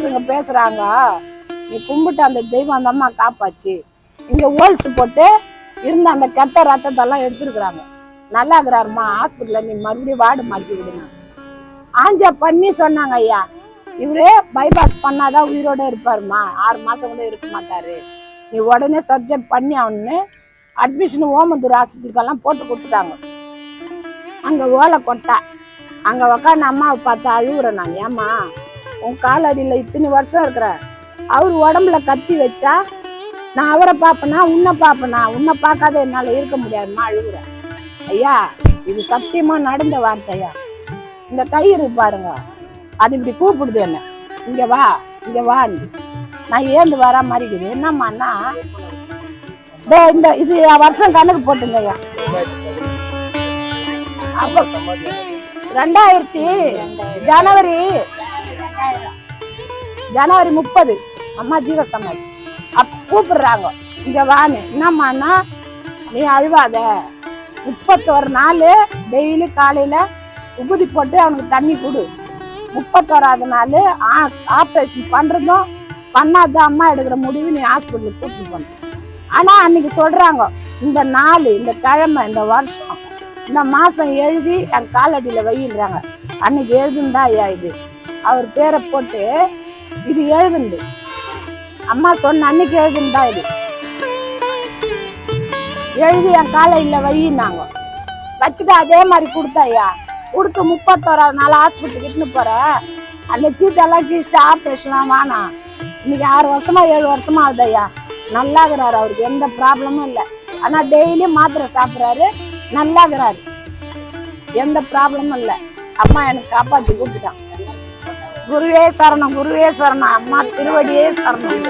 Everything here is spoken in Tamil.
இதுங்க பேசுறாங்க, நீ கும்பிட்டு அந்த தெய்வம் அந்த அம்மா காப்பாச்சு. இங்க ஓல்ஸ் போட்டு இருந்த அந்த கெட்ட ரத்தத்தெல்லாம் எடுத்துருக்குறாங்க. நல்லா இருக்கிறாருமா, ஹாஸ்பிட்டல்ல நீ மறுபடியும் வார்டு மாற்றி விடுங்க. ஆஞ்சா பண்ணி சொன்னாங்க, ஐயா இவரே பைபாஸ் பண்ணாதான் உயிரோட இருப்பாருமா, 6 மாசம் கூட இருக்க மாட்டாரு, நீ உடனே சர்ஜரி பண்ணி அவனு அட்மிஷன் ஓமந்தூர் ஹாஸ்பிட்டலுக்கெல்லாம் போட்டு கொடுத்துட்டாங்க. அங்க ஓலை கொட்டா அங்க உக்காந்து அம்மாவை பார்த்தா அழுகுறேன் நான். ஏம்மா உன் காலடியில் இத்தனை வருஷம் இருக்கிற, அவர் உடம்புல கத்தி வச்சா நான் அவரை பார்ப்பேனா உன்னை பார்ப்பேனா, உன்னை பார்க்காத என்னால இருக்க முடியாதுமா, அழுகுறேன். ஐயா இது சத்தியமா நடந்த வார்த்தையா. இந்த கயிறு பாருங்க, அது இப்படி கூப்பிடுது என்ன, இங்க வா இங்க வா. நான் ஏந்து வர மாதிரி இருக்குது. என்னம்மாண்ணா இந்த இது வருஷம் கணக்கு போட்டுங்க ஐயா. அப்ப 2000 ஜனவரி 30 அம்மா ஜீவ சமாதி அப்ப கூப்பிடுறாங்க, இங்க வான்னு. என்னம்மாண்ணா நீ அழுவாத, 31 நாள் டெய்லி காலையில உபதி போட்டு அவனுக்கு தண்ணி கொடு. 31ஆவது நாள் ஆப்ரேஷன் பண்றதும் பண்ணாதான் அம்மா எடுக்கிற முடிவு, நீ ஹாஸ்பிட்டலுக்கு கூப்பிட்டு போன. ஆனா அன்னைக்கு சொல்றாங்க, இந்த நாள் இந்த கிழமை இந்த வருஷம் இந்த மாசம் எழுதி என் காலடியில வையிடுறாங்க. அன்னைக்கு எழுதுந்தா ஐயா இது, அவர் பேரை போட்டு இது எழுதுண்டு, அம்மா சொன்ன அன்னைக்கு எழுதுந்தா இது எழுதி என் காலையில வையினாங்க. வச்சுட்டு அதே மாதிரி கொடுத்தாயா, கொடுத்து 31ஆவது நாள் ஹாஸ்பிட்டலுக்கு இட்டுன்னு போற. அந்த சீட்டெல்லாம் கீழ்ச்சிட்டு ஆப்ரேஷன்லாம் வேணாம். இன்னைக்கு 6 வருஷமா 7 வருஷமா ஆகுது ஐயா, நல்லா இருக்கிறாரு, அவருக்கு எந்த ப்ராப்ளமும் இல்லை. ஆனா டெய்லியும் மாத்திரை சாப்பிட்றாரு, நல்லா இருக்கிறாரு, எந்த ப்ராப்ளமும் இல்லை. அம்மா எனக்கு காப்பாற்றி கொடுத்துட்டான். குருவே சரணம், குருவே சரணம், அம்மா திருவடியே சரணம்.